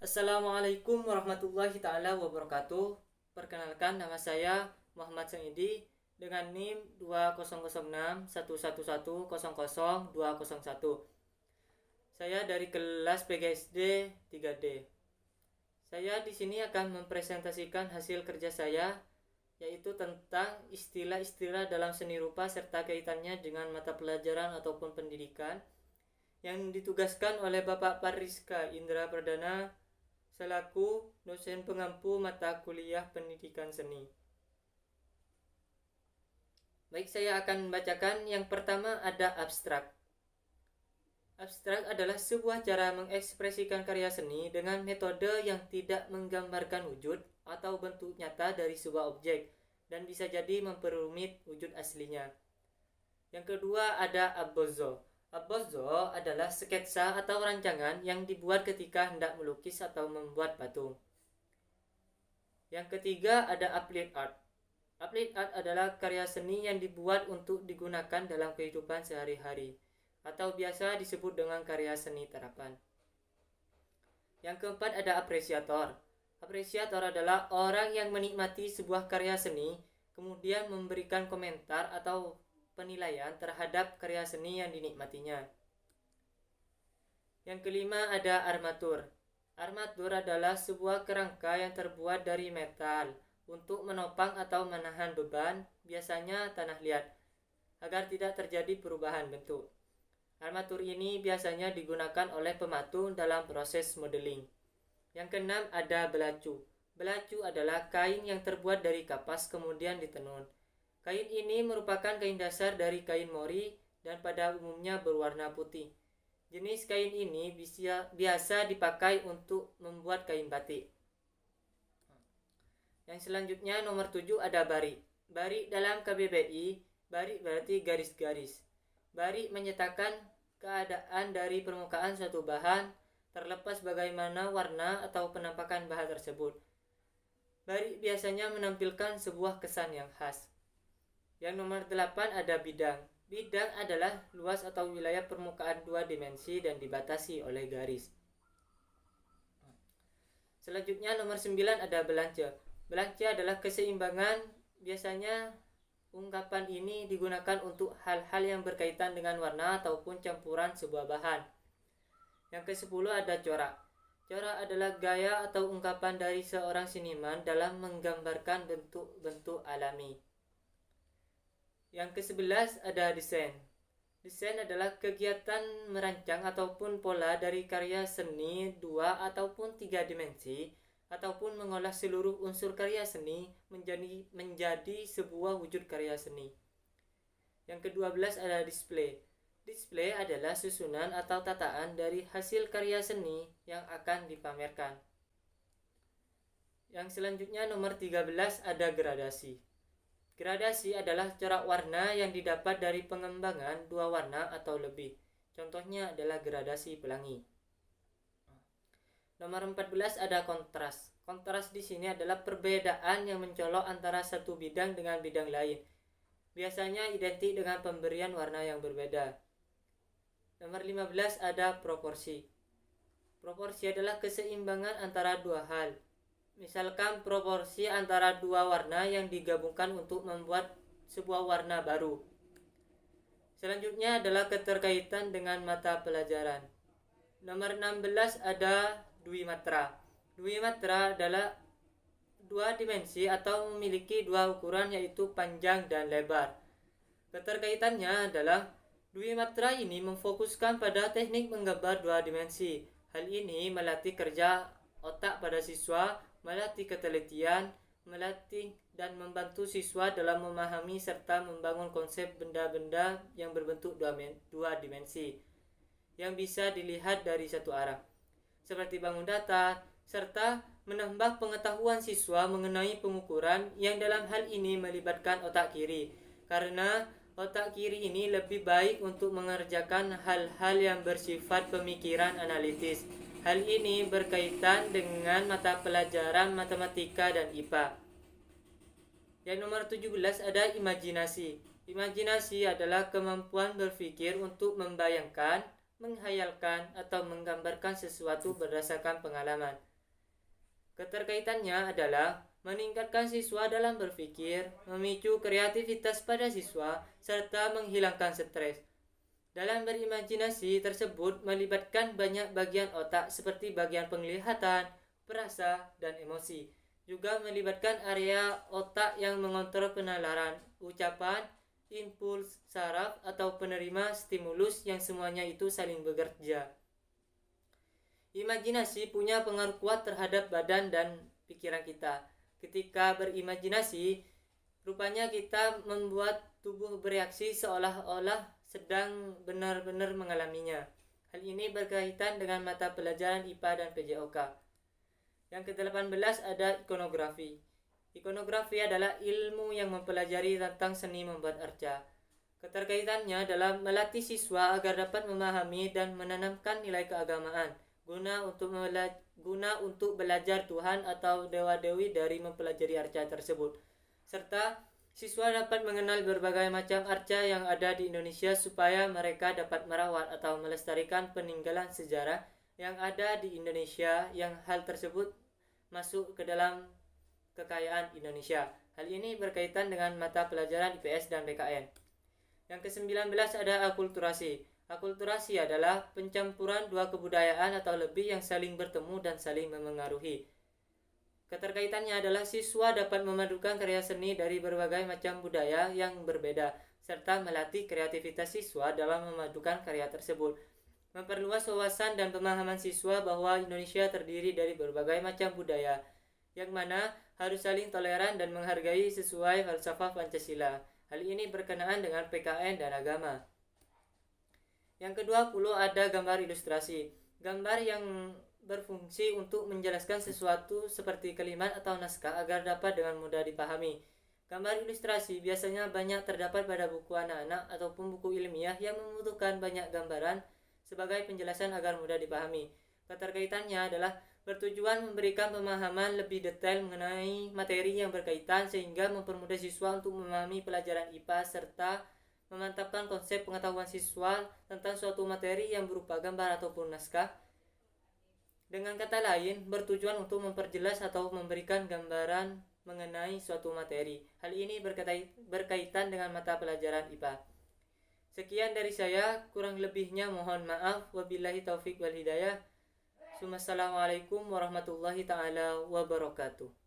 Assalamualaikum warahmatullahi taala wabarakatuh. Perkenalkan, nama saya Muhammad Saidi dengan NIM 200611100201. Saya dari kelas PGSD 3D. Saya di sini akan mempresentasikan hasil kerja saya, yaitu tentang istilah-istilah dalam seni rupa serta kaitannya dengan mata pelajaran ataupun pendidikan yang ditugaskan oleh Bapak Pariska Indra Perdana selaku dosen pengampu mata kuliah pendidikan seni. Baik, saya akan membacakan. Yang pertama ada abstrak. Abstrak adalah sebuah cara mengekspresikan karya seni dengan metode yang tidak menggambarkan wujud atau bentuk nyata dari sebuah objek dan bisa jadi memperumit wujud aslinya. Yang kedua ada abbozzo. Abbozzo adalah sketsa atau rancangan yang dibuat ketika hendak melukis atau membuat patung. Yang ketiga ada applied art. Applied art adalah karya seni yang dibuat untuk digunakan dalam kehidupan sehari-hari atau biasa disebut dengan karya seni terapan. Yang keempat ada apresiator. Apresiator adalah orang yang menikmati sebuah karya seni kemudian memberikan komentar atau penilaian terhadap karya seni yang dinikmatinya. Yang kelima ada armatur. Armatur adalah sebuah kerangka yang terbuat dari metal untuk menopang atau menahan beban, biasanya tanah liat, agar tidak terjadi perubahan bentuk. Armatur ini biasanya digunakan oleh pematung dalam proses modeling. Yang keenam ada belacu. Belacu adalah kain yang terbuat dari kapas kemudian ditenun. Kain ini merupakan kain dasar dari kain mori dan pada umumnya berwarna putih. Jenis kain ini biasa dipakai untuk membuat kain batik. Yang selanjutnya nomor 7 ada barik. Barik dalam KBBI, barik berarti garis-garis. Barik menyatakan keadaan dari permukaan suatu bahan terlepas bagaimana warna atau penampakan bahan tersebut. Barik biasanya menampilkan sebuah kesan yang khas. Yang nomor 8 ada bidang. Bidang adalah luas atau wilayah permukaan dua dimensi dan dibatasi oleh garis. Selanjutnya nomor 9 ada belance. Belance adalah keseimbangan. Biasanya ungkapan ini digunakan untuk hal-hal yang berkaitan dengan warna ataupun campuran sebuah bahan. Yang ke-10 ada corak. Corak adalah gaya atau ungkapan dari seorang seniman dalam menggambarkan bentuk-bentuk alami. Yang ke-11 ada desain. Desain adalah kegiatan merancang ataupun pola dari karya seni 2 ataupun 3 dimensi ataupun mengolah seluruh unsur karya seni menjadi sebuah wujud karya seni. Yang ke-12 ada display. Display adalah susunan atau tataan dari hasil karya seni yang akan dipamerkan. Yang selanjutnya nomor 13 ada gradasi. Gradasi adalah corak warna yang didapat dari pengembangan dua warna atau lebih. Contohnya adalah gradasi pelangi. Nomor 14 ada kontras. Kontras di sini adalah perbedaan yang mencolok antara satu bidang dengan bidang lain. Biasanya identik dengan pemberian warna yang berbeda. Nomor 15 ada proporsi. Proporsi adalah keseimbangan antara dua hal. Misalkan proporsi antara dua warna yang digabungkan untuk membuat sebuah warna baru. Selanjutnya adalah keterkaitan dengan mata pelajaran. Nomor 16 ada dwimatra. Dwimatra adalah dua dimensi atau memiliki dua ukuran yaitu panjang dan lebar. Keterkaitannya adalah dwimatra ini memfokuskan pada teknik menggambar dua dimensi. Hal ini melatih kerja otak pada siswa, melatih ketelitian, melatih dan membantu siswa dalam memahami serta membangun konsep benda-benda yang berbentuk dua dimensi yang bisa dilihat dari satu arah, seperti bangun datar, serta menambah pengetahuan siswa mengenai pengukuran yang dalam hal ini melibatkan otak kiri, karena otak kiri ini lebih baik untuk mengerjakan hal-hal yang bersifat pemikiran analitis. Hal ini berkaitan dengan mata pelajaran matematika dan IPA. Yang nomor 17 ada imajinasi. Imajinasi adalah kemampuan berpikir untuk membayangkan, menghayalkan, atau menggambarkan sesuatu berdasarkan pengalaman. Keterkaitannya adalah meningkatkan siswa dalam berpikir, memicu kreativitas pada siswa, serta menghilangkan stres. Dalam berimajinasi tersebut melibatkan banyak bagian otak seperti bagian penglihatan, perasa, dan emosi. Juga melibatkan area otak yang mengontrol penalaran, ucapan, impuls, saraf, atau penerima stimulus yang semuanya itu saling bekerja. Imajinasi punya pengaruh kuat terhadap badan dan pikiran kita. Ketika berimajinasi, rupanya kita membuat tubuh bereaksi seolah-olah sedang benar-benar mengalaminya. Hal ini berkaitan dengan mata pelajaran IPA dan PJOK. Yang ke-18 ada ikonografi. Ikonografi adalah ilmu yang mempelajari tentang seni membuat arca. Keterkaitannya adalah melatih siswa agar dapat memahami dan menanamkan nilai keagamaan guna untuk belajar Tuhan atau dewa-dewi dari mempelajari arca tersebut. Serta siswa dapat mengenal berbagai macam arca yang ada di Indonesia supaya mereka dapat merawat atau melestarikan peninggalan sejarah yang ada di Indonesia yang hal tersebut masuk ke dalam kekayaan Indonesia. Hal ini berkaitan dengan mata pelajaran IPS dan PKN. Yang ke-19 ada akulturasi. Akulturasi adalah pencampuran dua kebudayaan atau lebih yang saling bertemu dan saling memengaruhi. Keterkaitannya adalah siswa dapat memadukan karya seni dari berbagai macam budaya yang berbeda, serta melatih kreativitas siswa dalam memadukan karya tersebut. Memperluas wawasan dan pemahaman siswa bahwa Indonesia terdiri dari berbagai macam budaya, yang mana harus saling toleran dan menghargai sesuai falsafah Pancasila. Hal ini berkenaan dengan PKN dan agama. Yang ke-20 ada gambar ilustrasi. Gambar yang berfungsi untuk menjelaskan sesuatu seperti kalimat atau naskah agar dapat dengan mudah dipahami. Gambar ilustrasi biasanya banyak terdapat pada buku anak-anak ataupun buku ilmiah yang membutuhkan banyak gambaran sebagai penjelasan agar mudah dipahami. Keterkaitannya adalah bertujuan memberikan pemahaman lebih detail mengenai materi yang berkaitan sehingga mempermudah siswa untuk memahami pelajaran IPA serta memantapkan konsep pengetahuan siswa tentang suatu materi yang berupa gambar ataupun naskah. Dengan kata lain, bertujuan untuk memperjelas atau memberikan gambaran mengenai suatu materi. Hal ini berkaitan dengan mata pelajaran IPA. Sekian dari saya, kurang lebihnya mohon maaf. Wabillahi taufik wal hidayah. Assalamualaikum warahmatullahi taala wabarakatuh.